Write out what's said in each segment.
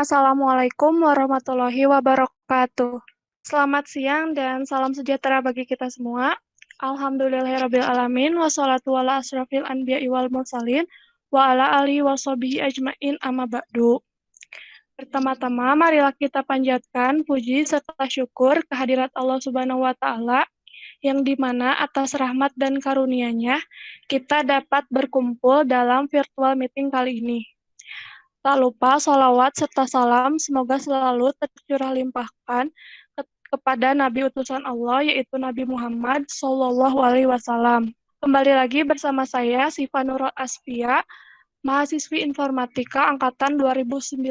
Assalamualaikum warahmatullahi wabarakatuh. Selamat siang dan salam sejahtera bagi kita semua. Alhamdulillahirrabbilalamin, wassalatu wala asrafil anbiya'i wal mursalin, wa ala alihi wa sahbihi ajmain amma ba'du. Pertama-tama, marilah kita panjatkan puji serta syukur kehadirat Allah Subhanahu wa Ta'ala, yang dimana atas rahmat dan karunia-Nya kita dapat berkumpul dalam virtual meeting kali ini. Tak lupa sholawat serta salam semoga selalu tercurah limpahkan kepada Nabi utusan Allah yaitu Nabi Muhammad Shallallahu Alaihi Wasallam. Kembali lagi bersama saya Sifa Nurul Asfia, mahasiswi Informatika Angkatan 2019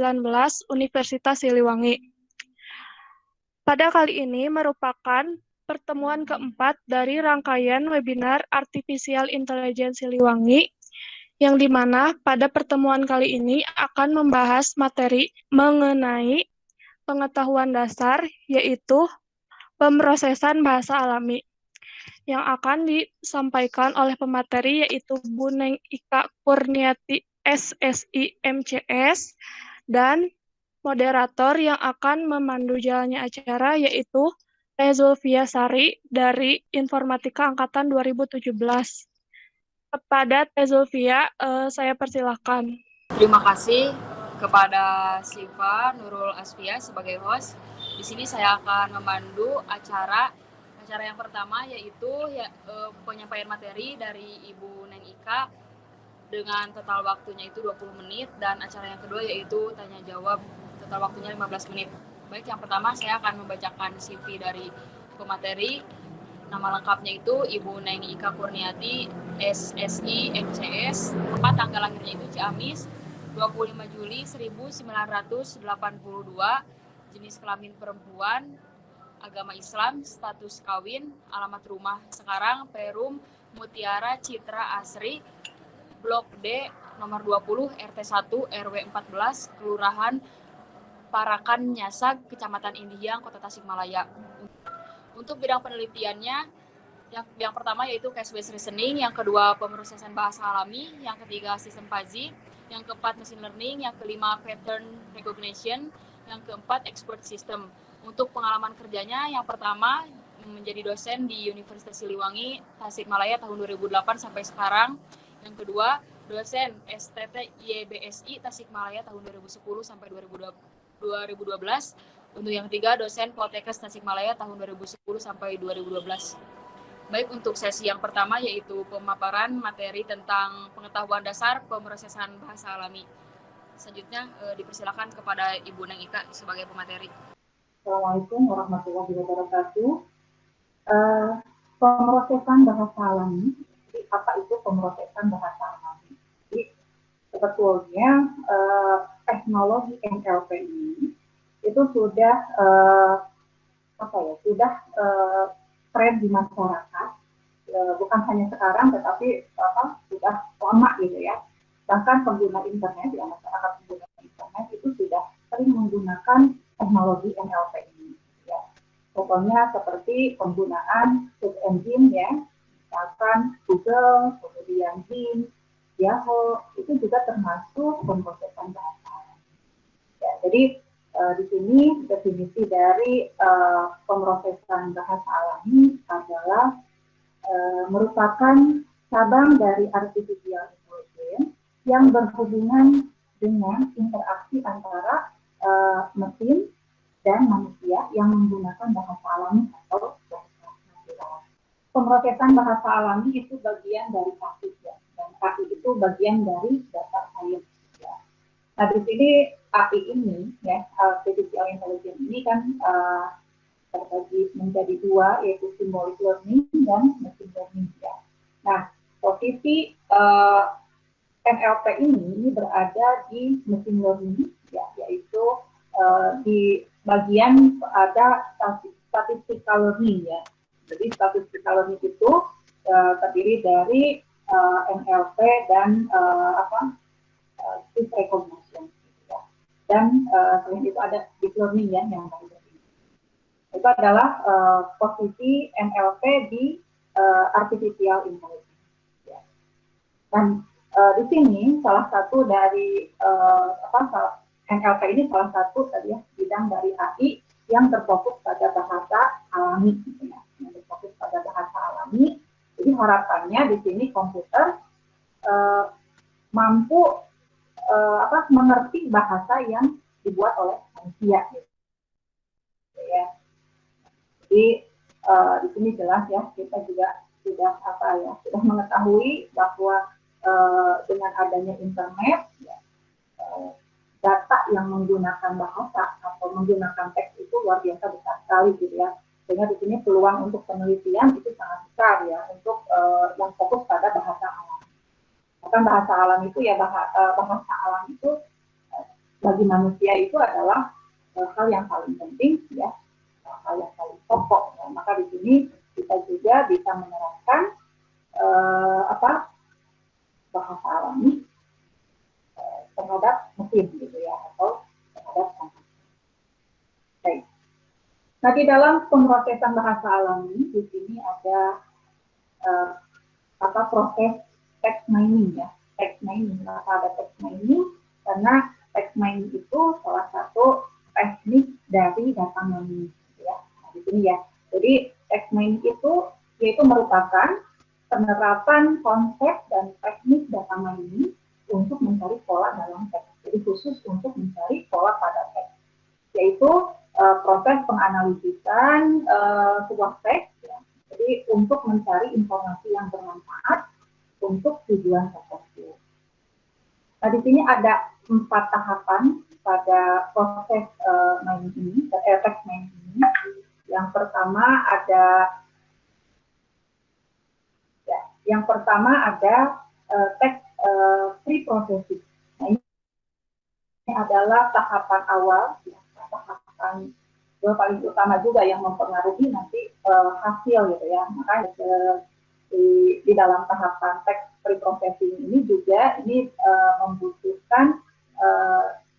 Universitas Siliwangi. Pada kali ini merupakan pertemuan keempat dari rangkaian webinar Artificial Intelligence Siliwangi yang dimana pada pertemuan kali ini akan membahas materi mengenai pengetahuan dasar, yaitu pemrosesan bahasa alami, yang akan disampaikan oleh pemateri yaitu Bu Neng Ika Kurniati SSI MCS, dan moderator yang akan memandu jalannya acara yaitu Teh Zulfia Sari dari Informatika Angkatan 2017. Kepada Teh Zulfia, saya persilahkan. Terima kasih kepada Siva Nurul Asfia sebagai host. Di sini saya akan memandu acara yang pertama yaitu penyampaian materi dari Ibu Neng Ika dengan total waktunya itu 20 menit dan acara yang kedua yaitu tanya jawab total waktunya 15 menit. Baik, yang pertama saya akan membacakan CV dari pemateri. Nama lengkapnya itu Ibu Neng Ika Kurniati, SSI, MCS, tempat tanggal lahirnya itu Ciamis, 25 Juli 1982, jenis kelamin perempuan, agama Islam, status kawin, alamat rumah sekarang Perum Mutiara Citra Asri, Blok D, nomor 20, RT 1, RW 14, Kelurahan Parakan Nyasag, Kecamatan Indihang, Kota Tasikmalaya. Untuk bidang penelitiannya, yang pertama yaitu case-based reasoning, yang kedua pemrosesan bahasa alami, yang ketiga sistem fuzzy, yang keempat machine learning, yang kelima pattern recognition, yang keempat expert system. Untuk pengalaman kerjanya, yang pertama menjadi dosen di Universitas Siliwangi, Tasikmalaya tahun 2008 sampai sekarang. Yang kedua, dosen STT YBSI Tasikmalaya tahun 2010 sampai 2012. Untuk yang ketiga, dosen Poltekkes Tasikmalaya tahun 2010 sampai 2012. Baik, untuk sesi yang pertama yaitu pemaparan materi tentang pengetahuan dasar pemrosesan bahasa alami. Selanjutnya dipersilakan kepada Ibu Neng Ika sebagai pemateri. Assalamualaikum warahmatullahi wabarakatuh. Pemrosesan bahasa alami. Jadi apa itu pemrosesan bahasa alami? Jadi sebetulnya teknologi NLP ini itu sudah tren di masyarakat, bukan hanya sekarang tetapi sudah lama gitu ya. Bahkan pengguna internet, ya, masyarakat pengguna internet itu sudah sering menggunakan teknologi NLP ini. Ya. Contohnya seperti penggunaan search engine, ya, misalkan Google, kemudian Bing, Yahoo, itu juga termasuk pemrosesan bahasa. Ya, jadi di sini definisi dari pemrosesan bahasa alami adalah merupakan cabang dari artificial intelligence yang berhubungan dengan interaksi antara mesin dan manusia yang menggunakan bahasa alami atau bahasa natural. Pemrosesan bahasa alami itu bagian dari AI, ya, dan AI itu bagian dari data science. Ya. Nah, di sini AI ini, ya, artificial intelligence ini kan terbagi menjadi dua, yaitu symbolic learning dan machine learning. Ya. Nah, posisi NLP ini berada di machine learning, ya, yaitu di bagian ada statistical learning, ya. Jadi statistical learning itu terdiri dari NLP dan speech recognition, ya. Dan selain itu ada deep learning, ya, yang baru ini. Itu adalah posisi NLP di artificial intelligence. Ya. Dan di sini salah satu dari NLP ini salah satu tadi ya bidang dari AI yang berfokus pada bahasa alami, gitu ya, yang berfokus pada bahasa alami. Jadi harapannya di sini komputer mampu mengerti bahasa yang dibuat oleh manusia, gitu ya. Jadi di sini jelas ya, kita juga sudah sudah mengetahui bahwa dengan adanya internet ya, data yang menggunakan bahasa atau menggunakan teks itu luar biasa besar sekali, gitu ya. Sehingga di sini peluang untuk penelitian itu sangat besar ya, untuk yang fokus pada bahasa alam. Bahkan bahasa alam itu ya, bahasa alam itu bagi manusia itu adalah hal yang paling penting ya, hal yang paling pokok. Ya. Maka di sini kita juga bisa menerapkan bahasa alami terhadap mesin, gitu ya, atau terhadap komputer. Baik. Nah, di dalam pemrosesan bahasa alami di sini ada proses text mining ya. Text mining. Kenapa ada text mining? Karena text mining itu salah satu teknik dari data mining, gitu ya. Nah, di sini ya. Jadi text mining itu yaitu merupakan penerapan konsep dan teknik data mining untuk mencari pola dalam teks. Jadi khusus untuk mencari pola pada teks, yaitu proses penganalisisan sebuah teks. Ya. Jadi untuk mencari informasi yang bermanfaat untuk tujuan tertentu. Nah, di sini ada 4 tahapan pada proses mining ini, text mining ini. Yang pertama ada text pre-processing. Nah, ini adalah tahapan awal, ya, tahapan paling utama juga yang mempengaruhi nanti hasil, gitu ya. Maka di dalam tahapan text pre-processing ini juga membutuhkan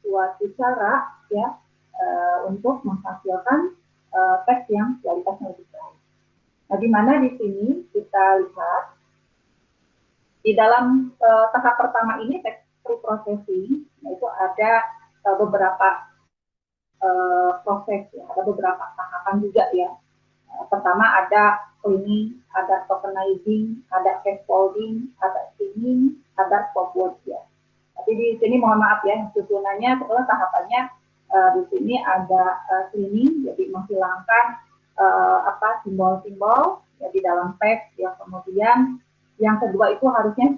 suatu cara ya untuk menghasilkan teks yang kualitasnya lebih baik. Nah, di mana di sini kita lihat di dalam tahap pertama ini text pre-processing, yaitu ada beberapa proses ya, ada beberapa tahapan juga ya. Pertama ada cleaning, ada tokenizing, ada scaffolding, ada streaming, ada stopwatch ya. Tapi di sini mohon maaf ya, susunannya setelah tahapannya di sini ada cleaning, jadi menghilangkan simbol-simbol ya di dalam teks. Yang kemudian yang kedua itu harusnya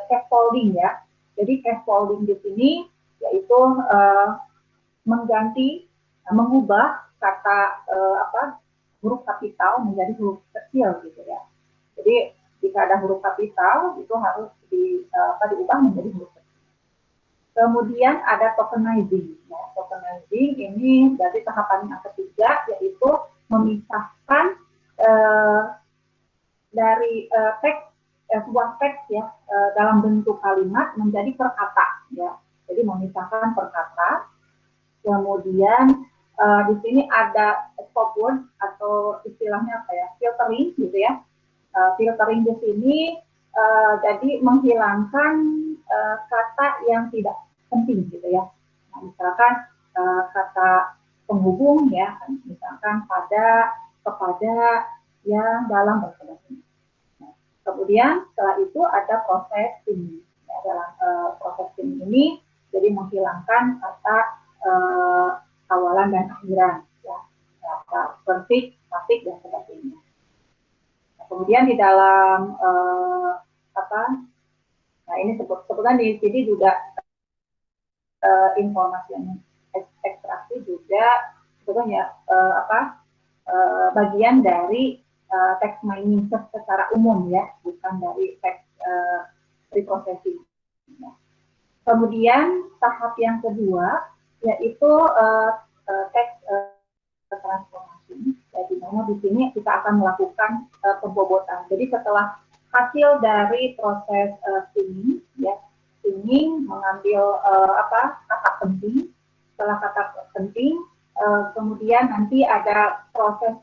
scaffolding ya. Jadi scaffolding di sini yaitu mengubah kata huruf kapital menjadi huruf kecil, gitu ya. Jadi jika ada huruf kapital itu harus diubah menjadi huruf kecil. Kemudian ada tokenizing. Ya. Tokenizing ini dari tahapan yang ketiga, yaitu memisahkan dari sebuah teks ya dalam bentuk kalimat menjadi per kata ya. Jadi memisahkan per kata. Kemudian di sini ada stopwatch atau istilahnya filtering, gitu ya. Filtering di sini jadi menghilangkan kata yang tidak penting, gitu ya. Nah, misalkan kata penghubung ya, misalkan pada, kepada, yang, dalam, dan sebagainya. Nah, kemudian setelah itu ada proses ini. Ya, dalam proses ini jadi menghilangkan kata awalan dan akhiran, ya, kata perfect, pasif, dan sebagainya. Nah, kemudian di dalam nah ini sebetulnya di sini juga informasi yang ekstraksi juga sebetulnya bagian dari text mining secara umum ya, bukan dari text pre-processing. Ya. Kemudian tahap yang kedua yaitu teks transformasi. Jadi di sini kita akan melakukan pembobotan. Jadi setelah hasil dari proses streaming, ya, streaming mengambil kata penting. Setelah kata penting, kemudian nanti ada proses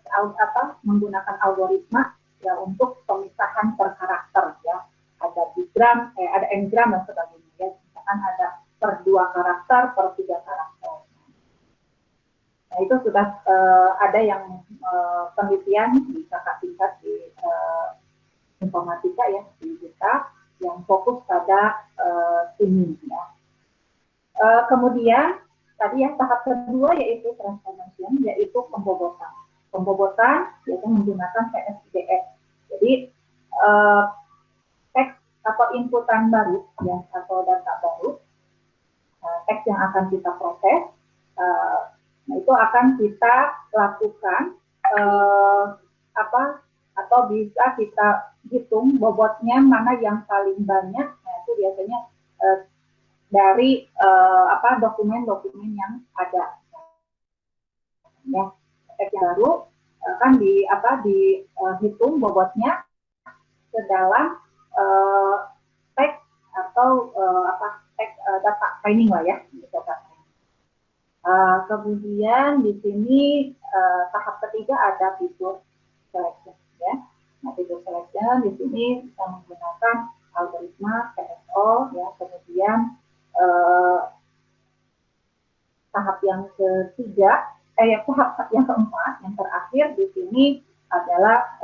menggunakan algoritma ya untuk pemisahan per karakter ya. Ada bigram, ada n-gram dan sebagainya. Ya. Misalkan ada per 2 karakter, per 3 karakter. Nah, itu sudah ada yang penelitian di kakak tingkat di informatika ya di kita yang fokus pada ini ya. Kemudian tadi ya tahap kedua yaitu transformation, yaitu pembobotan. Pembobotan biasanya menggunakan TSDF. Jadi teks atau inputan baru ya atau data baru, teks yang akan kita proses, nah itu akan kita lakukan atau bisa kita hitung bobotnya mana yang paling banyak. Nah itu biasanya dari dokumen-dokumen yang ada. Ya, teks yang baru kan dihitung bobotnya ke dalam teks atau teks data training lah ya, data training. Kemudian di sini tahap ketiga ada fitur selection ya. Nah, fitur selection di sini kita menggunakan algoritma PSO ya. Kemudian tahap yang ketiga, tahap yang keempat, yang terakhir di sini adalah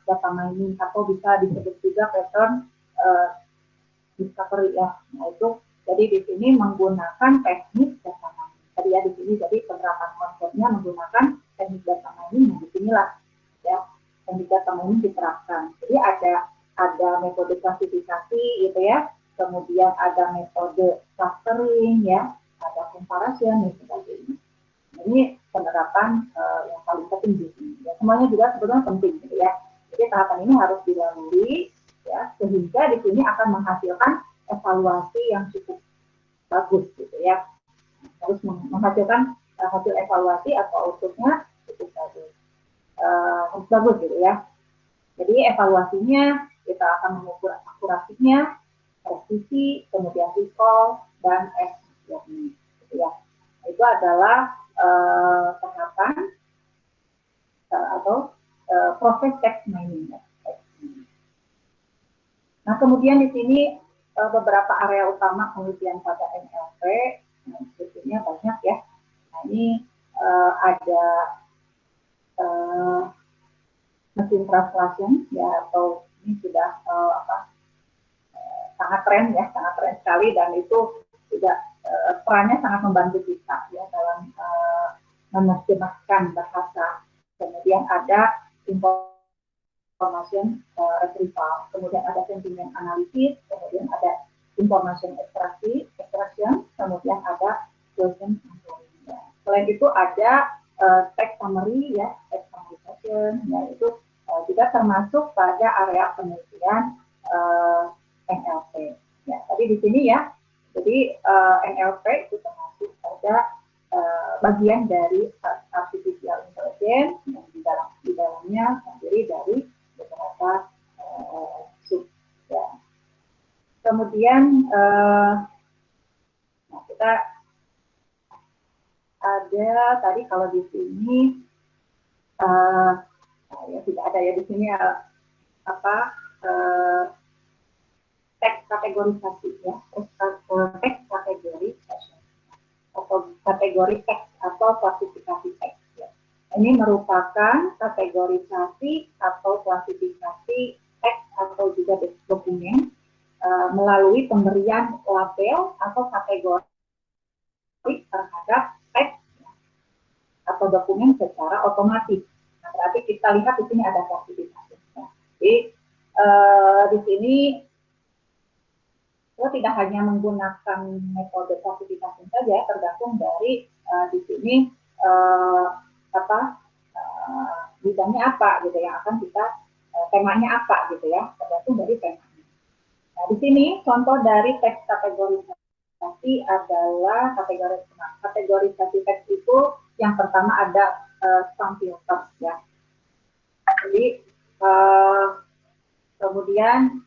data mining atau bisa disebut juga pattern discovery ya. Nah itu jadi di sini menggunakan teknik data mining. Tadi ya di sini jadi penerapan konsepnya menggunakan teknik data mining. Nah di sinilah ya teknik data mining diterapkan. Jadi ada metode klasifikasi gitu ya. Kemudian ada metode clustering ya, ada comparison dan sebagainya. Ini penerapan yang paling penting di sini. Ya, semuanya juga sebetulnya penting gitu ya. Jadi tahapan ini harus dilalui ya sehingga di sini akan menghasilkan evaluasi yang cukup bagus gitu ya. Harus menghasilkan hasil evaluasi atau outputnya cukup bagus. Harus bagus gitu ya. Jadi evaluasinya kita akan mengukur akurasinya, presisi, kemudian recall dan accuracy gitu ya. Itu adalah tahapan atau proses text mining. Nah, kemudian di sini beberapa area utama penelitian pada NLP, nah, sebetulnya banyak ya. Nah, ini ada mesin translation ya, atau ini sudah sangat tren ya, sangat tren sekali, dan itu juga perannya sangat membantu kita ya dalam menerjemahkan bahasa. Kemudian ada information retrieval, kemudian ada sentiment analysis, kemudian ada information extraction, kemudian ada question answering. Ya. Selain itu ada text summary ya, text summarization, ya itu juga termasuk pada area penelitian NLP. Ya, tadi di sini ya, jadi NLP itu termasuk pada bagian dari artificial intelligence yang di dalamnya terdiri dari beberapa sub. Ya. Kemudian nah kita ada tadi kalau di sini ya tidak ada ya di sini teks kategorisasi ya, teks kategorisasi atau kategori teks atau klasifikasi teks ya. Ini merupakan kategorisasi atau klasifikasi teks atau juga dokumen melalui pemberian label atau kategori terhadap teks ya, atau dokumen secara otomatis. Nah, berarti kita lihat di sini ada klasifikasi. Ya. Jadi di sini kita tidak hanya menggunakan metode klasifikasi saja, tergantung dari di sini bidangnya apa gitu yang akan kita temanya apa gitu ya, tergantung dari temanya. Nah di sini contoh dari teks kategorisasi adalah kategorisasi teks itu yang pertama ada sound filter ya. Jadi kemudian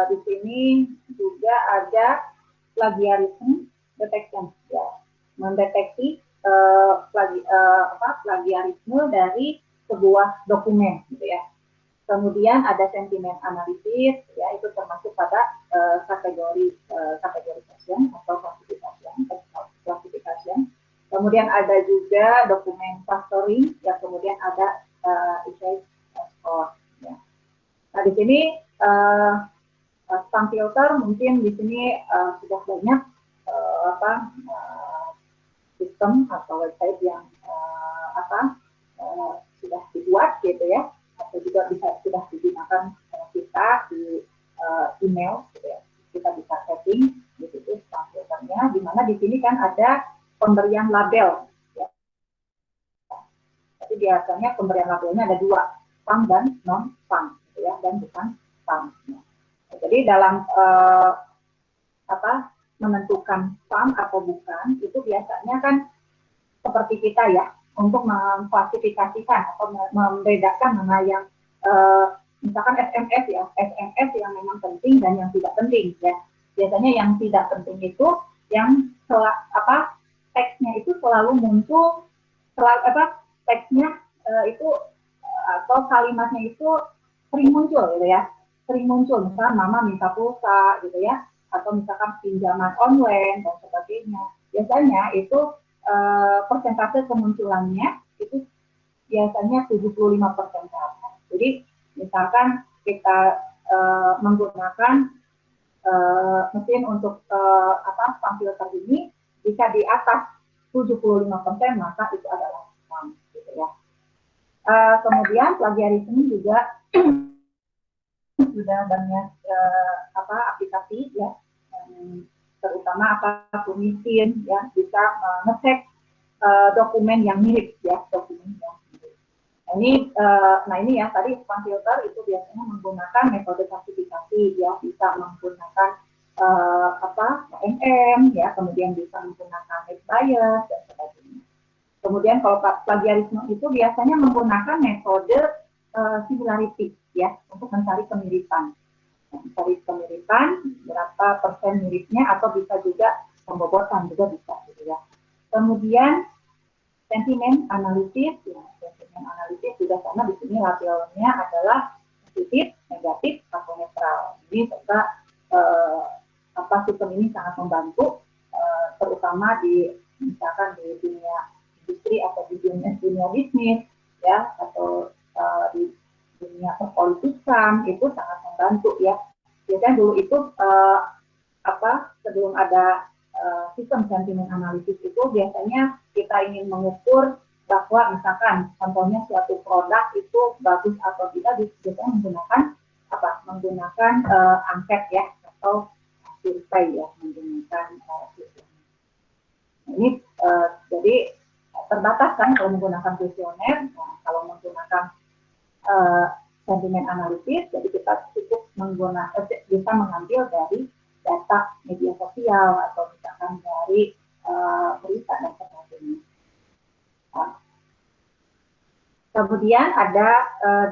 di sini juga ada plagiarism detection ya, mendeteksi plagiarisme dari sebuah dokumen gitu ya. Kemudian ada sentiment analysis ya, itu termasuk pada kategorisasi atau klasifikasi. Kemudian ada juga dokumen clustering, ya kemudian ada essay score. Ya. Nah di sini spam filter mungkin di sini sudah banyak sistem atau website yang sudah dibuat gitu ya, atau juga bisa sudah digunakan kita di email gitu ya. Kita bisa setting di situ spam filternya, di mana di sini kan ada pemberian label ya. Tapi biasanya pemberian labelnya ada dua, spam dan non spam gitu ya, dan bukan spam. Jadi dalam menentukan spam atau bukan itu biasanya kan seperti kita ya, untuk mengklasifikasikan atau membedakan mana yang misalkan SMS ya, SMS yang memang penting dan yang tidak penting ya. Biasanya yang tidak penting itu yang teksnya itu selalu muncul, teksnya itu atau kalimatnya itu sering muncul gitu ya, sering muncul misalkan mama minta pulsa gitu ya, atau misalkan pinjaman online dan sebagainya. Biasanya itu persentase kemunculannya itu biasanya 75% ke atas. Jadi misalkan kita menggunakan mesin untuk spam filter ini, jika di atas 75% maka itu adalah spam gitu ya. Kemudian plagiarisme juga sudah banyak aplikasi ya, terutama Tumisin ya, bisa ngecek dokumen yang mirip ya, dokumen yang mirip. Nah ini ya tadi spam filter itu biasanya menggunakan metode klasifikasi ya, bisa menggunakan MM ya, kemudian bisa menggunakan net bias dan sebagainya. Kemudian kalau plagiarisme itu biasanya menggunakan metode similarity ya, untuk mencari kemiripan. Mencari kemiripan, berapa persen miripnya, atau bisa juga pembobotan juga bisa gitu ya. Kemudian sentimen analisis, ya, sentimen analisis juga sama, di sini labelnya adalah positif, negatif, atau netral. Jadi serta sistem ini sangat membantu, terutama di misalkan di dunia industri atau di dunia bisnis ya, atau di dunia perpolitikan itu sangat membantu ya. Biasanya dulu itu sebelum ada sistem sentimen analisis itu biasanya kita ingin mengukur bahwa misalkan contohnya suatu produk itu bagus atau tidak, biasanya menggunakan angket ya, atau survei ya, menggunakan sistem. Ini jadi terbatas kan kalau menggunakan kuesioner. Nah, kalau menggunakan sentimen analisis, jadi kita cukup bisa mengambil dari data media sosial atau misalkan dari berita dan sebagainya. Nah, kemudian ada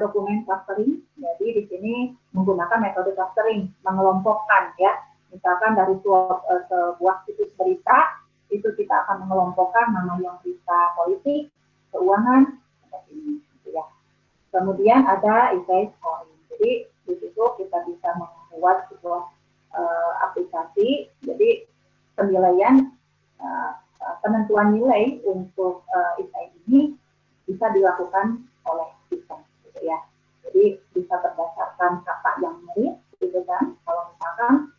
dokumen clustering. Jadi di sini menggunakan metode clustering, mengelompokkan ya. Misalkan dari sebuah situs berita itu kita akan mengelompokkan mana yang berita politik, keuangan, seperti ini gitu ya. Kemudian ada essay scoring. Jadi di situ kita bisa membuat sebuah aplikasi. Jadi penilaian penentuan nilai untuk essay ini bisa dilakukan oleh sistem gitu ya. Jadi bisa berdasarkan kata yang mirip gitu kan. Kalau misalkan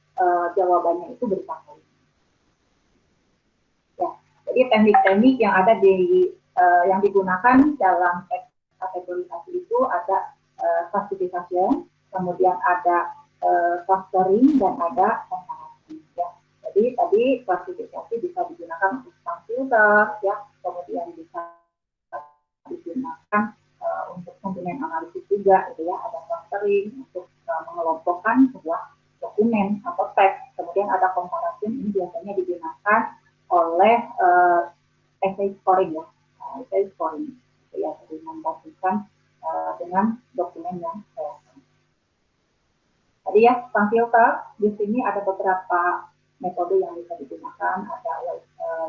jawabannya itu berita politik. Ya, jadi teknik-teknik yang ada yang digunakan dalam kategorisasi itu ada classification, kemudian ada clustering, dan ada comparison. Ya. Jadi tadi klasifikasi bisa digunakan untuk spam filter, ya, kemudian bisa digunakan untuk sentimen analisis juga, gitu ya. Ada clustering untuk mengelompokkan sebuah dokumen atau teks. Kemudian ada comparison, ini biasanya digunakan oleh essay scoring ya, essay scoring ya, jadi membandingkan dengan dokumen yang tadi ya. Spam filter di sini ada beberapa metode yang bisa digunakan, ada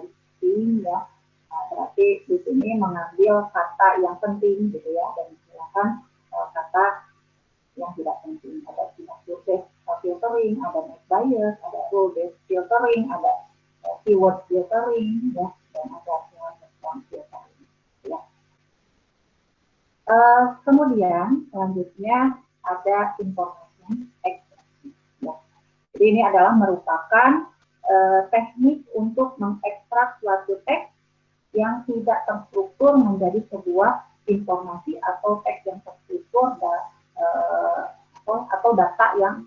listing ya, berarti di sini mengambil kata yang penting gitu ya, dan menghilangkan kata yang tidak penting. Ada keyword-based filtering, ada net bias, ada rule-based filtering, ada keyword filtering ya, dan ada Kemudian selanjutnya ada information extraction. Ya. Jadi ini adalah merupakan teknik untuk mengekstrak suatu teks yang tidak terstruktur menjadi sebuah informasi atau teks yang terstruktur atau daftar yang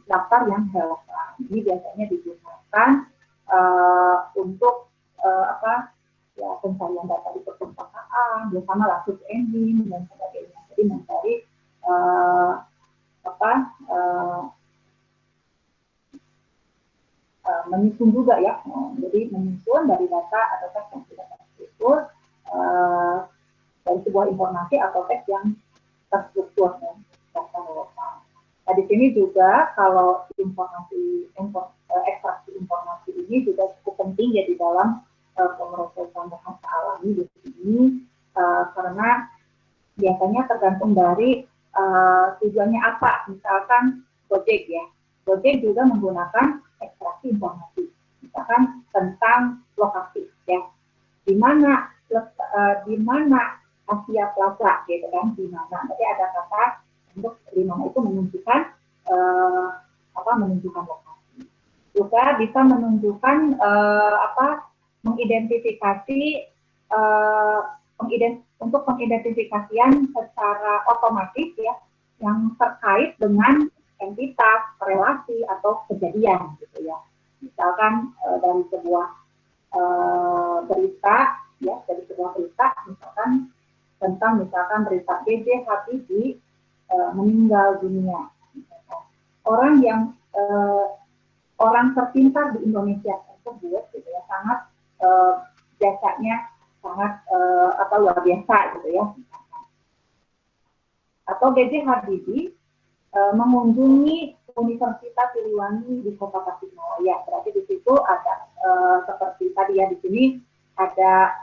relevan. Ini biasanya digunakan untuk ya, pencarian data di perpustakaan, bersama lah search engine dan sebagainya. Jadi mencari menyusun juga ya. Jadi menyusun dari data atau teks yang sudah terstruktur dari sebuah informasi atau teks yang terstruktur dan data relevan. Nah, di sini juga kalau ekstraksi informasi ini juga cukup penting ya di dalam pemrosesan bahasa alami di sini karena biasanya tergantung dari tujuannya apa. Misalkan Gojek ya, Gojek juga menggunakan ekstraksi informasi, misalkan tentang lokasi ya, di mana Asia Plaza gitu kan, di mana. Jadi ada kata untuk di mana itu menunjukkan menunjukkan lokasi. Juga bisa menunjukkan mengidentifikasi untuk pengidentifikasian secara otomatis ya yang terkait dengan entitas, relasi atau kejadian gitu ya. Misalkan dari sebuah berita ya, dari sebuah berita misalkan berita B.J. Habibie meninggal dunia. Orang terpintar di Indonesia tersebut gitu ya, sangat jasanya sangat luar biasa gitu ya. Atau B.J. Habibie mengunjungi Universitas Siliwangi di Kota Tasikmalaya. Berarti di situ ada seperti tadi ya, di sini ada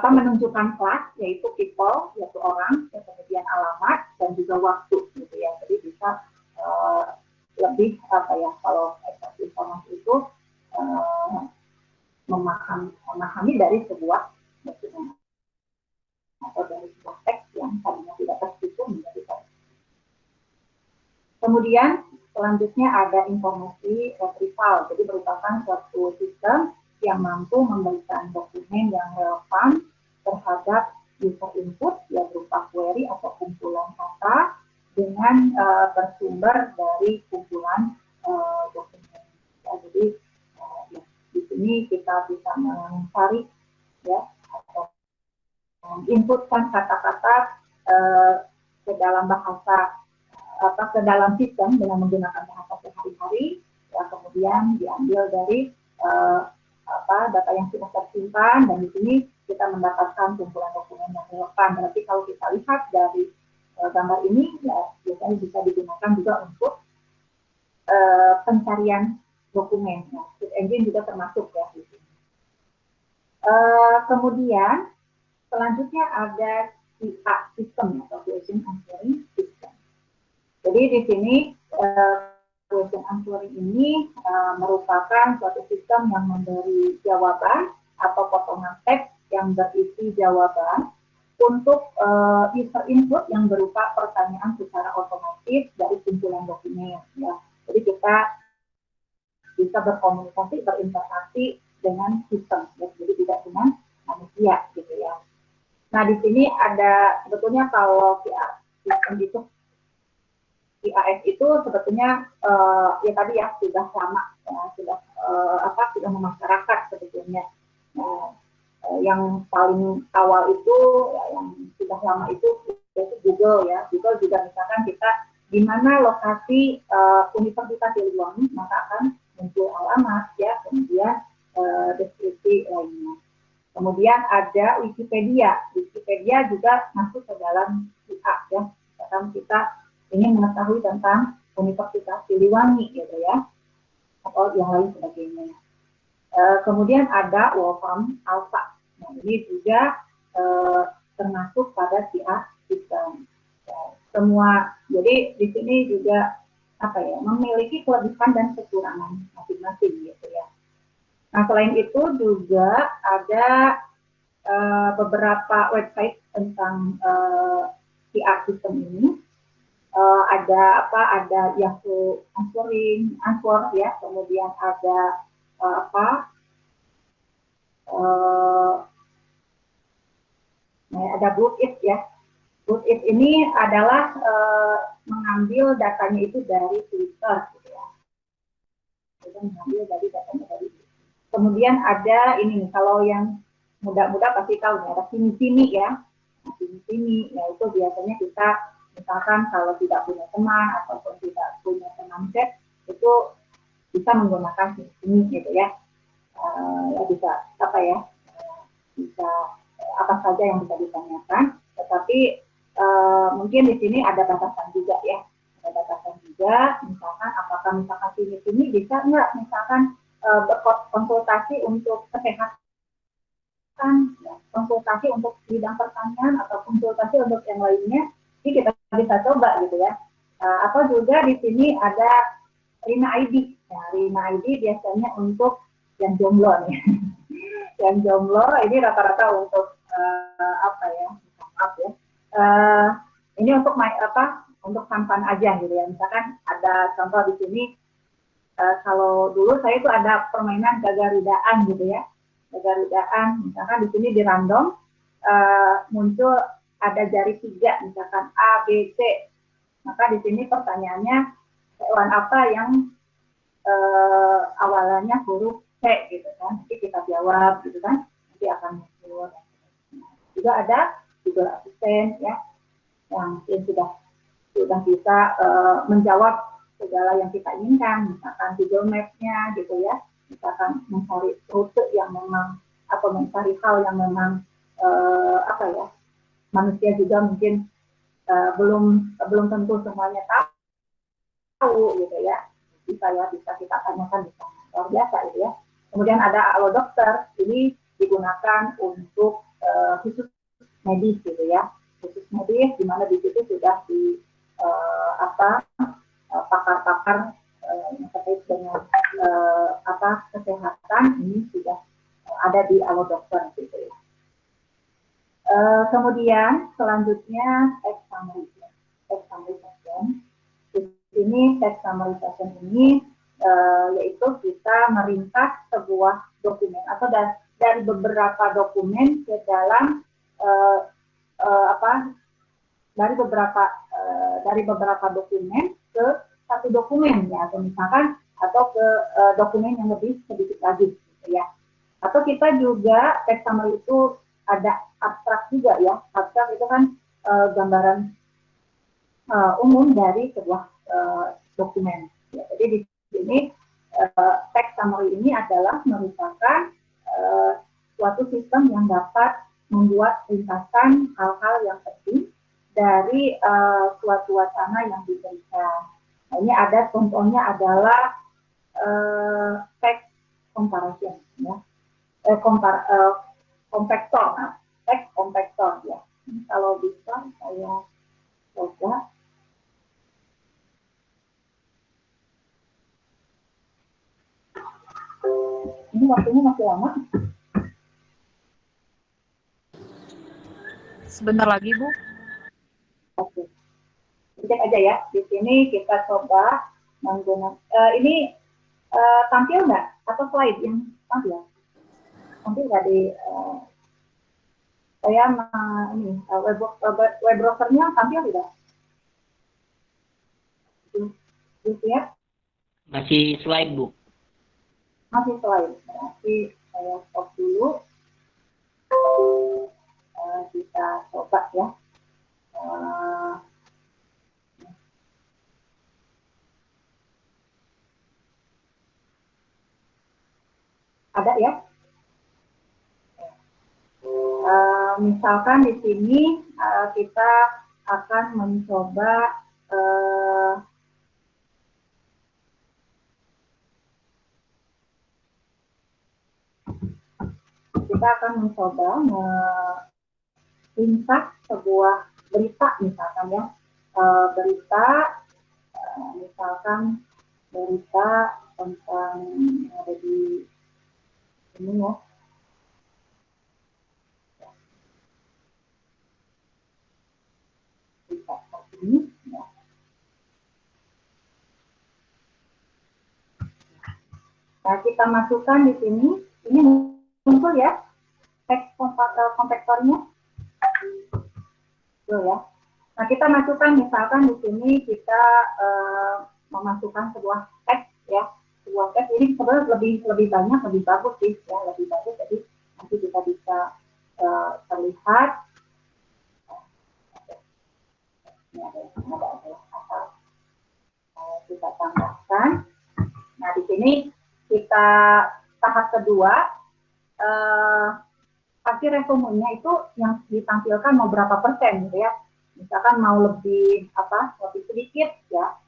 menunjukkan kelas, yaitu people, yaitu orang, kemudian alamat dan juga waktu gitu ya. Jadi bisa lebih kalau ekstraksi informasi itu memahami dari sebuah dokumen atau dari sebuah teks yang tadinya tidak terstruktur menjadi teks. Kemudian selanjutnya ada informasi retrieval, jadi merupakan suatu sistem yang mampu memberikan dokumen yang relevan terhadap user input yang berupa query atau kumpulan kata dengan bersumber dari kumpulan dokumen. Ya, jadi di sini kita bisa mencari ya atau inputkan kata-kata ke dalam bahasa ke dalam sistem dengan menggunakan bahasa sehari-hari, ya kemudian diambil dari data yang sudah tersimpan, dan di sini kita mendapatkan kumpulan dokumen yang relevan. Berarti kalau kita lihat dari gambar ini, ya biasanya bisa digunakan juga untuk pencarian dokumen. Nah, search engine juga termasuk ya di sini. Kemudian selanjutnya ada QA system atau question answering system. Jadi di sini question answering ini merupakan suatu sistem yang memberi jawaban atau potongan teks yang berisi jawaban untuk user input yang berupa pertanyaan secara otomatis dari kumpulan dokumen. Ya. Jadi kita bisa berkomunikasi, berinteraksi dengan sistem, ya. Jadi tidak cuma manusia gitu ya. Nah di sini ada sebetulnya kalau sistem itu IAS itu sebetulnya ya tadi ya sudah lama ya, sudah memasyarakat sebetulnya. Nah, yang paling awal itu ya, yang sudah lama itu yaitu Google ya. Google juga misalkan kita di mana lokasi Universitas Siliwangi, maka akan muncul alamat ya, kemudian deskripsi lainnya. Kemudian ada Wikipedia. Wikipedia juga masuk ke dalam IA ya. Misalkan kita ingin mengetahui tentang Universitas Siliwangi gitu ya, atau yang lain sebagainya. Kemudian ada Wolfram Alpha. Nah, ini juga termasuk pada CIA sistem. Ya, semua, jadi di sini juga memiliki kelebihan dan kekurangan masing-masing gitu ya. Nah, selain itu juga ada beberapa website tentang PR sistem ini. Ada apa? Ada Yahoo Answer ya, kemudian ada ada Blue-it ya. Blue-it ini adalah mengambil datanya itu dari Twitter, gitu ya. Mengambil dari datanya dari. Kemudian ada ini, kalau yang muda-muda pasti tahu nih, ada Sini ya. Sini, ya itu biasanya kita misalkan kalau tidak punya teman ataupun tidak punya teman chat, itu bisa menggunakan Sini gitu ya. Ya bisa apa ya? Bisa apa saja yang bisa ditanyakan, tetapi mungkin di sini ada batasan juga ya, ada batasan juga, misalkan apakah misalkan sini bisa nggak misalkan berkonsultasi untuk kesehatan, ya, konsultasi untuk bidang pertanian atau konsultasi untuk yang lainnya, ini kita bisa coba gitu ya. Atau juga di sini ada Rina ID, ya, Rina ID biasanya untuk yang jomblo nih. Yang jomblo ini rata-rata untuk apa ya, maaf ya, ini untuk untuk sampan aja gitu ya. Misalkan ada contoh di sini, kalau dulu saya itu ada permainan gagaridaan gitu ya, gagaridaan. Misalkan di sini di random muncul ada jari 3, misalkan A, B, C. Maka di sini pertanyaannya hewan apa yang awalannya huruf C gitu kan, nanti kita jawab gitu kan, nanti akan muncul. Juga ada Google Assistant ya, yang sudah bisa menjawab segala yang kita inginkan, misalkan Google Maps-nya gitu ya, misalkan mencari rute yang memang atau mencari hal yang memang apa ya, manusia juga mungkin belum tentu semuanya tahu gitu ya, bisa kita tanyakan di sana, luar biasa gitu ya. Kemudian ada Halo Dokter, ini digunakan untuk khusus medis gitu ya, khusus medis, di mana di situ sudah di pakar-pakar yang terkait dengan kesehatan ini sudah ada di Halo Dokter gitu ya. Kemudian selanjutnya text summarization. Di sini text summarization ini yaitu kita meringkas sebuah dokumen atau dari beberapa dokumen ke dalam dari beberapa dokumen ke satu dokumen ya, atau misalkan ke dokumen yang lebih sedikit lagi gitu ya. Atau kita juga text summary itu ada abstrak juga ya. Abstrak itu kan gambaran umum dari sebuah dokumen. Ya, jadi di sini text summary ini adalah merupakan suatu sistem yang dapat membuat ringkasan hal-hal yang penting dari suatu wacana yang diberikan. Nah, ini ada contohnya adalah text comparison, ya, compactor, text compactor ya. Ini kalau bisa saya coba. Ini waktunya masih lama. Sebentar lagi, Bu. Oke. Cek aja ya. Di sini kita coba menggunakan ini tampil nggak atau slide yang tampil? Tampil nggak di saya ini web browsernya tampil tidak? Ya? Masih slide, Bu. Masih slide. Nanti saya stop dulu. Kita coba ya. Ada ya? Misalkan di sini kita akan mencoba meringkas sebuah berita misalkan ya, berita misalkan berita tentang yang ada di ini ya. ini. Ya. Nah, kita masukkan di sini, ini muncul ya, teks kompaktornya. Tuh ya. Nah, kita masukkan misalkan di sini kita memasukkan sebuah teks ya, sebuah teks ini sebenarnya lebih banyak, lebih bagus sih ya, lebih bagus. Jadi nanti kita bisa terlihat. Ini ada asal kita tambahkan. Nah, di sini kita tahap kedua, hasil resumenya itu yang ditampilkan mau berapa persen gitu ya. Misalkan mau lebih sedikit ya,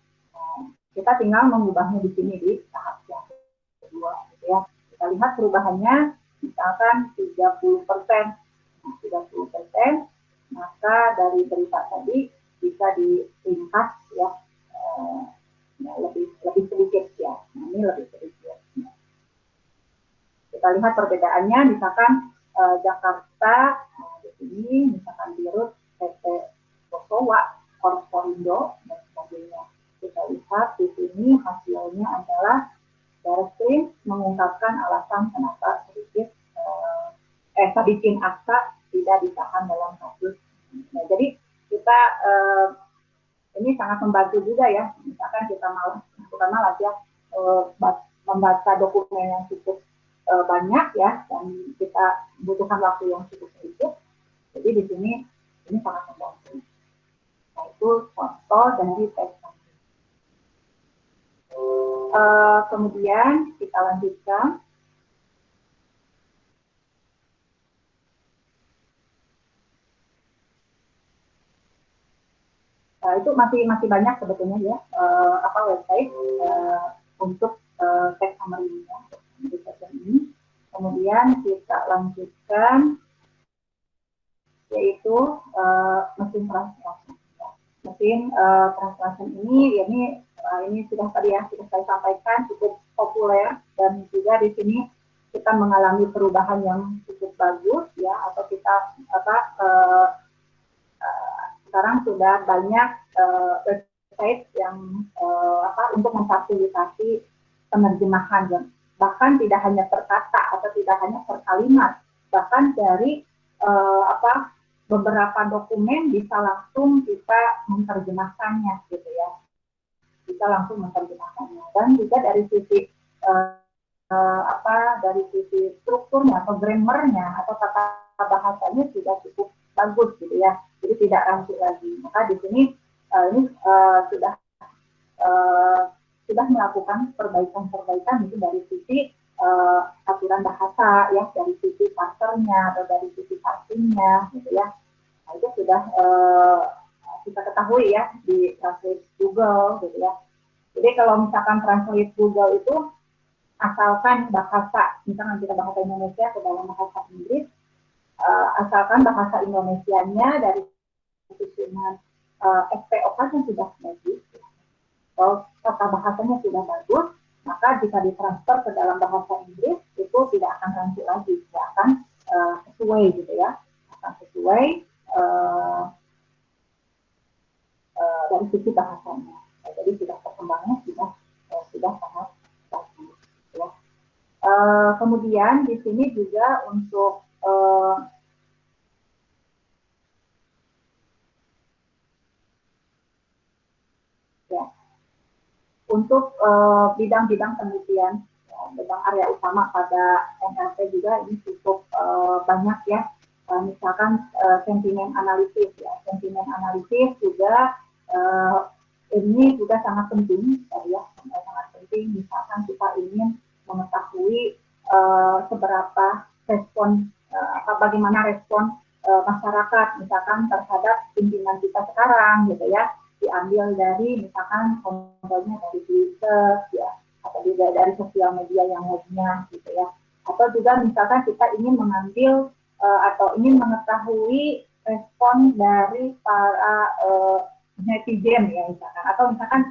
kita tinggal mengubahnya di sini di tahap yang kedua gitu ya. Kita lihat perubahannya misalkan 30%, 30%, maka dari berita tadi bisa diringkas ya, lebih sedikit ya. Nah, ini lebih sedikit. Kita lihat perbedaannya, misalkan Jakarta, di sini misalkan Dirut, PT Kosowa, Korporindo, dan sebagainya. Kita lihat di sini hasilnya adalah Barreskrim mengungkapkan alasan kenapa sedikit bikin akta tidak ditahan dalam kasus. Nah, jadi kita ini sangat membantu juga ya. Misalkan kita malas ya membaca dokumen yang cukup banyak ya, dan kita butuhkan waktu yang cukup sedikit. Jadi di sini ini sangat membantu. Nah, itu contoh dari teks. Kemudian kita lanjutkan. Itu masih banyak sebetulnya ya website untuk teks summary ini. Kemudian kita lanjutkan yaitu mesin translation. Mesin translation ini sudah saya sampaikan cukup populer, dan juga di sini kita mengalami perubahan yang cukup bagus ya, atau kita sekarang sudah banyak website yang untuk memfasilitasi penerjemahan, dan bahkan tidak hanya per kata atau tidak hanya per kalimat, bahkan dari beberapa dokumen bisa langsung kita menerjemahkannya gitu ya, bisa langsung menerjemahkannya. Dan juga dari sisi dari sisi strukturnya atau grammarnya atau tata bahasanya sudah cukup bagus gitu ya, jadi tidak rancu lagi. Maka di sini ini sudah melakukan perbaikan itu dari sisi aturan bahasa ya, dari sisi parsernya atau dari sisi parsingnya gitu ya. Nah, itu sudah kita ketahui ya di translate Google gitu ya. Jadi kalau misalkan translate Google itu asalkan bahasa, misalkan kita bahasa Indonesia ke dalam bahasa Inggris, asalkan bahasa Indonesianya dari susunan SPOK-nya sudah bagus, kalau tata bahasanya sudah bagus, maka jika ditransfer ke dalam bahasa Inggris itu tidak akan rancu lagi, tidak akan sesuai gitu ya, akan sesuai dari sisi bahasanya. Jadi sudah perkembangannya sudah sangat bagus. Ya. Kemudian di sini juga untuk untuk bidang-bidang penelitian, ya, bidang area utama pada NLP juga ini cukup banyak ya. Misalkan sentimen analisis ya, sentimen analisis juga ini juga sangat penting ya, sangat penting. Misalkan kita ingin mengetahui seberapa respon bagaimana respon masyarakat misalkan terhadap pimpinan kita sekarang gitu ya, diambil dari misalkan contohnya dari Twitter ya, atau juga dari sosial media yang lainnya gitu ya, atau juga misalkan kita ingin mengambil atau ingin mengetahui respon dari para netizen ya misalkan, atau misalkan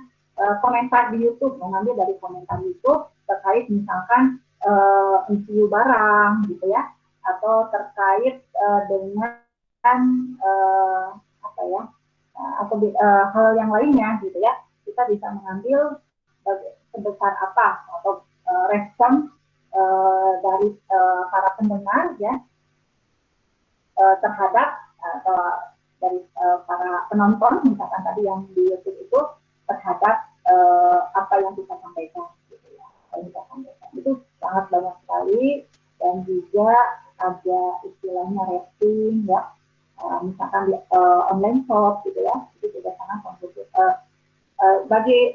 komentar di YouTube, mengambil dari komentar YouTube terkait misalkan review barang gitu ya, atau terkait dengan hal yang lainnya gitu ya, kita bisa mengambil sebesar apa atau respon dari para pendengar ya terhadap dari para penonton misalkan tadi yang di YouTube itu terhadap apa yang kita sampaikan gitu ya, yang kita sampaikan itu sangat banyak sekali. Dan juga ada istilahnya rating ya, misalkan di online shop gitu ya, itu juga sangat konsumtif. Bagi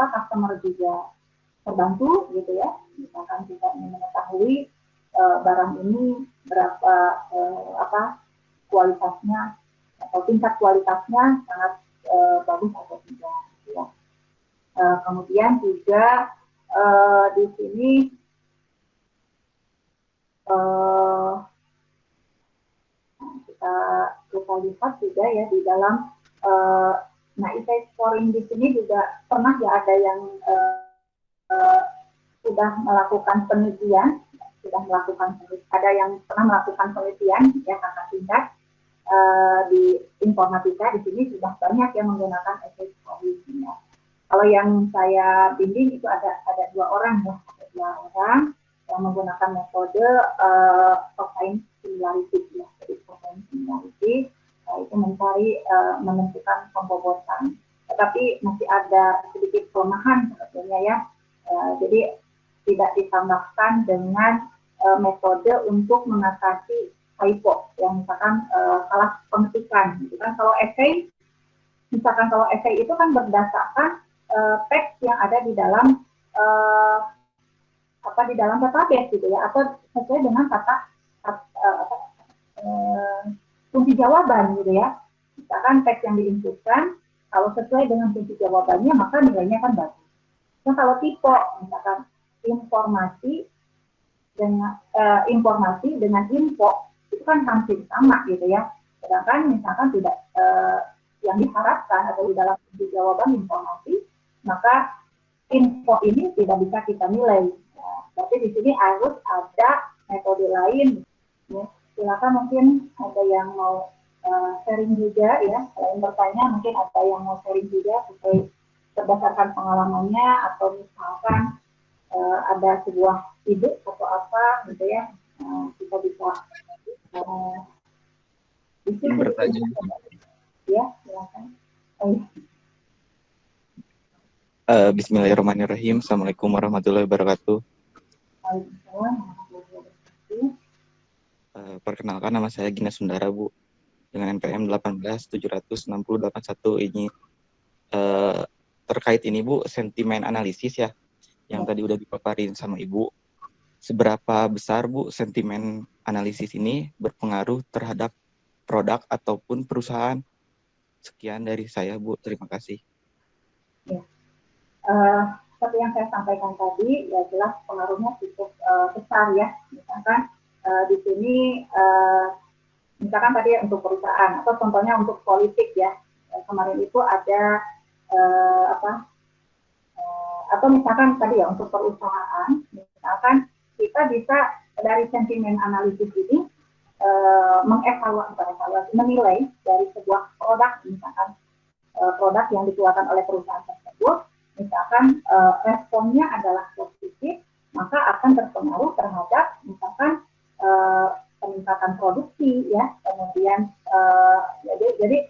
customer juga terbantu gitu ya, misalkan kita ingin mengetahui barang ini berapa kualitasnya atau tingkat kualitasnya sangat bagus atau tidak gitu ya. Kemudian juga di sini kita lihat juga ya di dalam ITE scoring di sini juga pernah ya ada yang sudah melakukan penelitian, ada yang pernah melakukan penelitian ya kakak tingkat di informatika. Di sini sudah banyak yang menggunakan ITE scoring ya. Kalau yang saya bimbing itu ada 2 orang ya, ada 2 orang yang menggunakan metode cosine similarity ya, jadi cosine similarity itu mencari menentukan pembobotan. Tetapi masih ada sedikit kelemahan sebetulnya ya. Jadi tidak ditambahkan dengan metode untuk mengatasi typo yang misalkan salah pengetikan gitu kan. Kalau essay itu kan berdasarkan teks yang ada di dalam di dalam database gitu ya, atau sesuai dengan kunci jawaban gitu ya. Misalkan teks yang diinputkan kalau sesuai dengan kunci jawabannya maka nilainya kan bagus. Nah kalau tipe misalkan informasi dengan info itu kan hampir sama gitu ya. Sedangkan misalkan tidak yang diharapkan atau di dalam kunci jawaban informasi, maka info ini tidak bisa kita nilai. Berarti di sini harus ada metode lain. Ya, silakan mungkin ada yang mau sharing juga ya. Selain bertanya, mungkin ada yang mau sharing juga sesuai berdasarkan pengalamannya atau misalkan ada sebuah ide atau apa gitu ya. Kita bisa bertanya. Ya, silakan. Bismillahirrahmanirrahim. Assalamualaikum warahmatullahi wabarakatuh. Perkenalkan, nama saya Gina Sundara, Bu, dengan NPM 1876081. Ini terkait ini, Bu, sentimen analisis ya, yang tadi udah dipaparin sama Ibu. Seberapa besar, Bu, sentimen analisis ini berpengaruh terhadap produk ataupun perusahaan? Sekian dari saya, Bu. Terima kasih. Ya. Seperti yang saya sampaikan tadi, ya jelas pengaruhnya cukup besar ya. Misalkan di sini, misalkan tadi untuk perusahaan atau contohnya untuk politik ya. Kemarin itu ada atau misalkan tadi ya untuk perusahaan, misalkan kita bisa dari sentimen analisis ini menilai dari sebuah produk, misalkan produk yang dikeluarkan oleh perusahaan tersebut. Misalkan responnya adalah positif, maka akan terpengaruh terhadap misalkan peningkatan produksi ya, kemudian jadi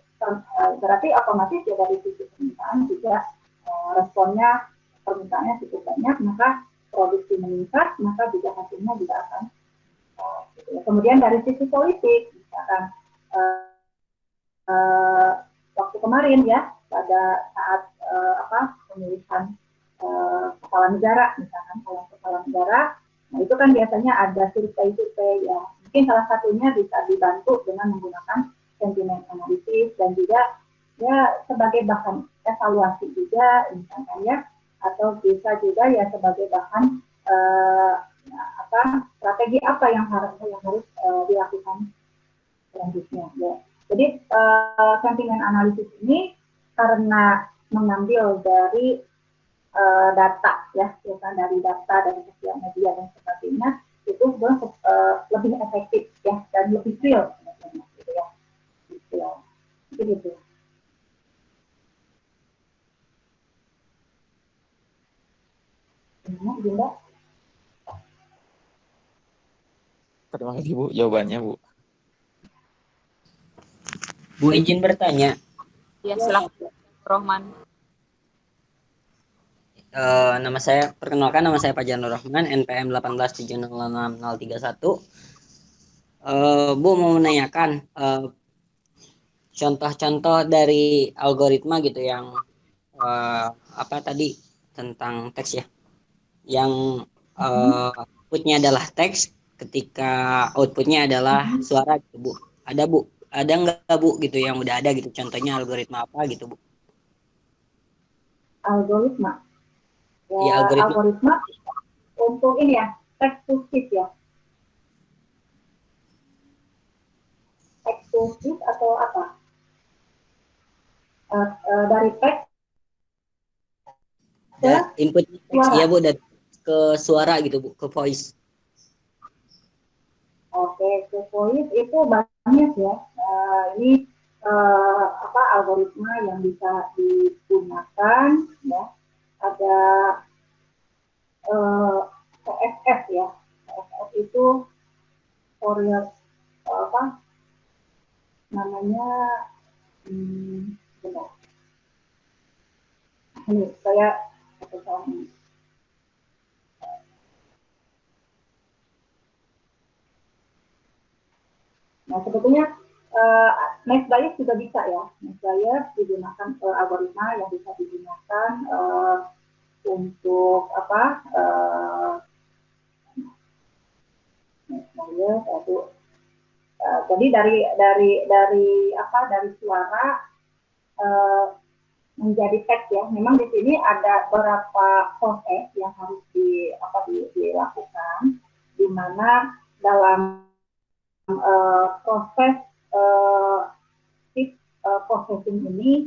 berarti otomatis ya dari sisi permintaan juga responnya permintaannya cukup banyak, maka produksi meningkat, maka juga hasilnya juga akan gitu ya. Kemudian dari sisi politik, misalkan waktu kemarin ya pada saat pemilihan kepala negara, misalkan calon kepala negara, nah itu kan biasanya ada survei ya. Mungkin salah satunya bisa dibantu dengan menggunakan sentimen analisis dan juga ya sebagai bahan evaluasi juga misalkan ya, atau bisa juga ya sebagai bahan strategi apa yang harus dilakukan selanjutnya ya. Jadi sentimen analisis ini karena mengambil dari data ya, dari data dari sosial media dan sebagainya, itu lebih efektif ya dan lebih real gitu ya. Gitu. Bunda? Terima kasih Bu jawabannya Bu. Bu izin bertanya. Ya, silakan Rohman. Nama saya, perkenalkan nama saya Fajar Nur Rahman, NPM 187066031. Bu mau menanyakan contoh-contoh dari algoritma gitu yang apa tadi tentang teks ya, yang outputnya adalah teks ketika outputnya adalah suara gitu Bu. Ada Bu? Ada nggak Bu gitu yang udah ada gitu contohnya algoritma apa gitu Bu? Algoritma. Ya, Iya algoritma. algoritma untuk ini ya, text to speech ya. Text to speech atau apa? Dari teks ke Input teks suara. ya Bu, dari ke suara gitu Bu, ke voice. Oke, ke voice itu banyak ya. Ini algoritma yang bisa digunakan ya. Ada CSS ya. CSS itu Fourier apa namanya? Bentar. Ini saya Nah, sebetulnya next bias juga bisa ya. Next bias digunakan algoritma yang bisa digunakan untuk apa? Next bias itu jadi dari suara menjadi teks ya. Memang di sini ada beberapa proses yang harus dilakukan, di mana dalam proses processing ini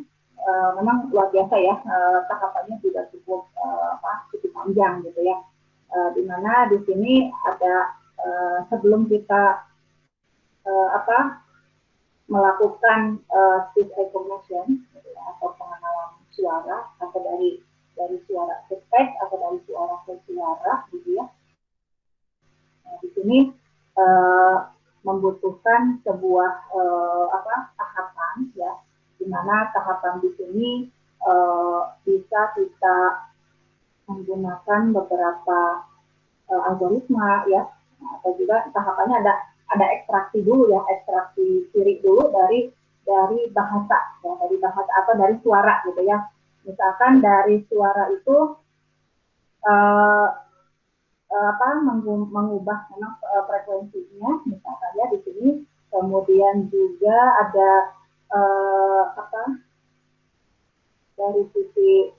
memang luar biasa ya, tahapannya juga cukup panjang gitu ya. Di mana di sini ada sebelum kita melakukan speech recognition gitu ya, atau pengenalan suara atau dari suara ke teks atau dari suara ke suara gitu ya. Nah, di sini membutuhkan sebuah tahapan ya, di mana tahapan di sini bisa kita menggunakan beberapa algoritma ya, atau juga tahapannya ada ekstraksi dulu ya, ekstraksi ciri dulu dari bahasa ya, dari bahasa atau dari suara gitu ya. Misalkan dari suara itu mengubah memang frekuensinya misalkan ya di sini. Kemudian juga ada dari sisi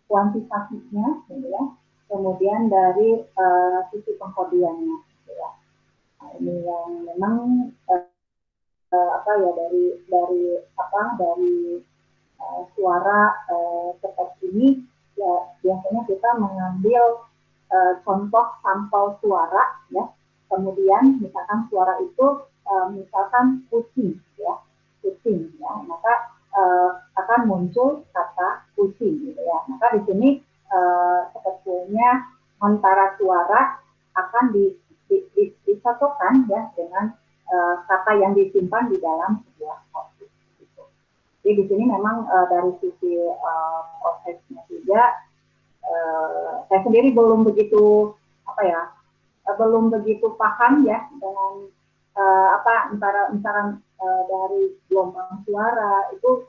kuantitasinya gitu ya. Kemudian dari sisi pengkodiannya gitu ya. Nah, ini yang memang dari suara teks ini ya, biasanya kita mengambil contoh sampel suara ya. Kemudian misalkan suara itu misalkan kucing ya, kucing ya, maka akan muncul kata kucing gitu ya. Maka di sini sebetulnya antara suara akan disatukan ya dengan kata yang disimpan di dalam sebuah output. Gitu. Jadi di sini memang dari sisi prosesnya juga saya sendiri belum begitu belum begitu paham ya dengan antara misalkan dari gelombang suara itu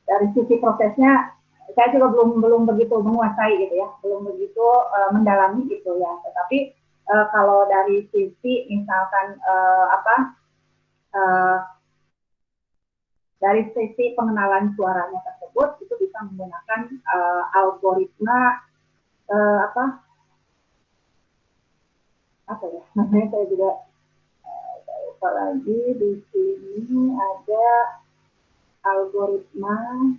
dari sisi prosesnya saya juga belum begitu menguasai gitu ya, belum begitu mendalami gitu ya. Tetapi kalau dari sisi misalkan dari sisi pengenalan suaranya tersebut itu bisa menggunakan algoritma namanya saya juga lupa lagi. Di sini ada algoritma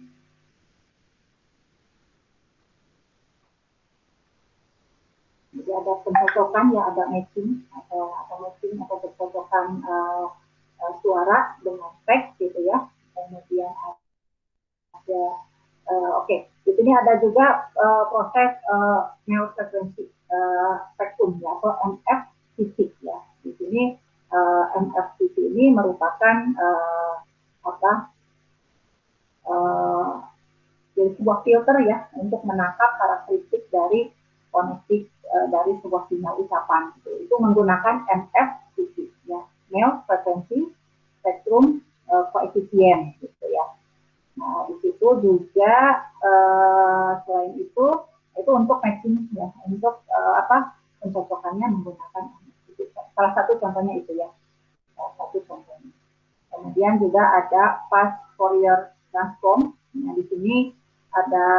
jadi ada pencocokan ya, ada matching atau pencocokan suara dengan teks gitu ya. Kemudian ada Oke. Di sini ada juga proses Neo frekuensi spektrum ya, atau MFCC ya. Di sini MFCC ini merupakan jadi sebuah filter ya untuk menangkap karakteristik dari fonetik dari sebuah sinyal ucapan. Itu menggunakan MFCC ya, Neo frekuensi spektrum koefisien gitu ya. Nah, di situ juga selain itu untuk matching ya, untuk pencocokannya menggunakan itu. Salah satu contohnya itu ya. Salah satu contohnya. Kemudian juga ada fast Fourier transform. Nah, di sini ada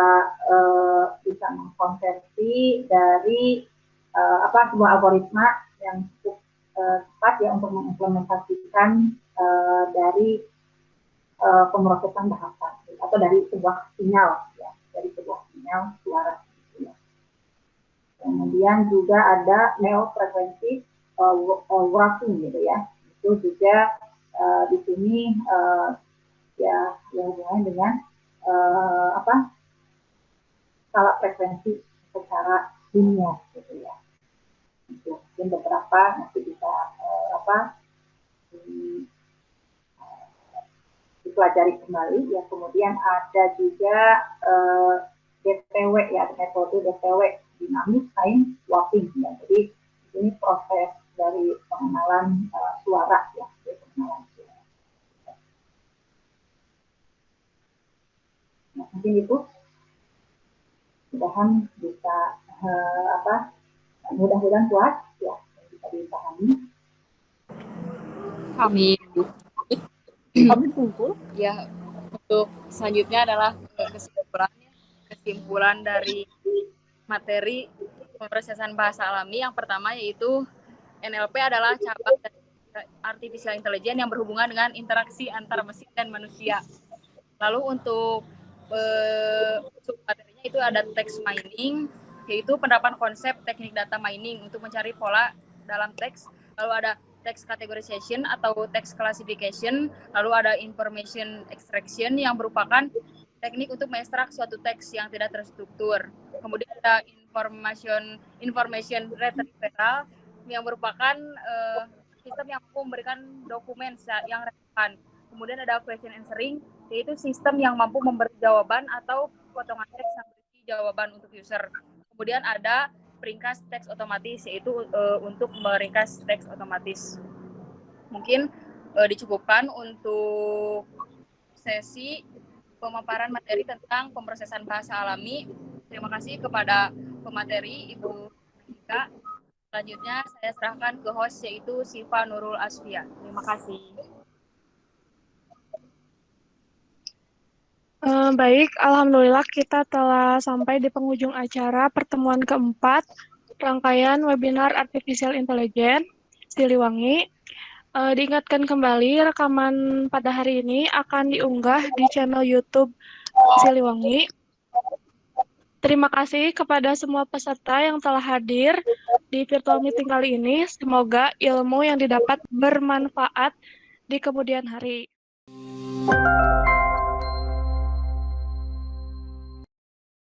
bisa mengkonversi dari sebuah algoritma yang cukup tepat ya untuk mengimplementasikan dari pemrosesan bahasa atau dari sebuah sinyal ya, dari sebuah sinyal suara gitu ya. Kemudian juga ada neo frekuensi working gitu ya. Itu juga di sini ya hubungannya dengan skala frekuensi secara dunia gitu ya. Itu mungkin beberapa nanti bisa dipelajari kembali ya. Kemudian ada juga DTW ya, metode DTW, dynamic time swapping ya. Jadi ini proses dari pengenalan suara ya, pengenalan suara. Nah, mungkin itu mudah-mudahan bisa mudah-mudahan puas ya, bisa dipahami. Amin. Kami kumpul. Ya, untuk selanjutnya adalah kesimpulan dari materi pemrosesan bahasa alami. Yang pertama yaitu NLP adalah cabang dari artificial intelligence yang berhubungan dengan interaksi antara mesin dan manusia. Lalu untuk submaterinya itu ada text mining, yaitu penerapan konsep teknik data mining untuk mencari pola dalam teks. Lalu ada text categorization atau text classification, lalu ada information extraction yang merupakan teknik untuk mengekstrak suatu teks yang tidak terstruktur. Kemudian ada information retrieval yang merupakan sistem yang mampu memberikan dokumen yang relevan. Kemudian ada question answering, yaitu sistem yang mampu memberi jawaban atau potongan teks yang berisi jawaban untuk user. Kemudian ada peringkas teks otomatis, yaitu untuk meringkas teks otomatis. Mungkin dicukupkan untuk sesi pemaparan materi tentang pemrosesan bahasa alami. Terima kasih kepada pemateri Ibu Ika. Selanjutnya saya serahkan ke host, yaitu Siva Nurul Asfia. Terima kasih. Baik, alhamdulillah kita telah sampai di penghujung acara pertemuan keempat rangkaian webinar Artificial Intelligence Siliwangi. Diingatkan kembali, rekaman pada hari ini akan diunggah di channel YouTube Siliwangi. Terima kasih kepada semua peserta yang telah hadir di virtual meeting kali ini. Semoga ilmu yang didapat bermanfaat di kemudian hari.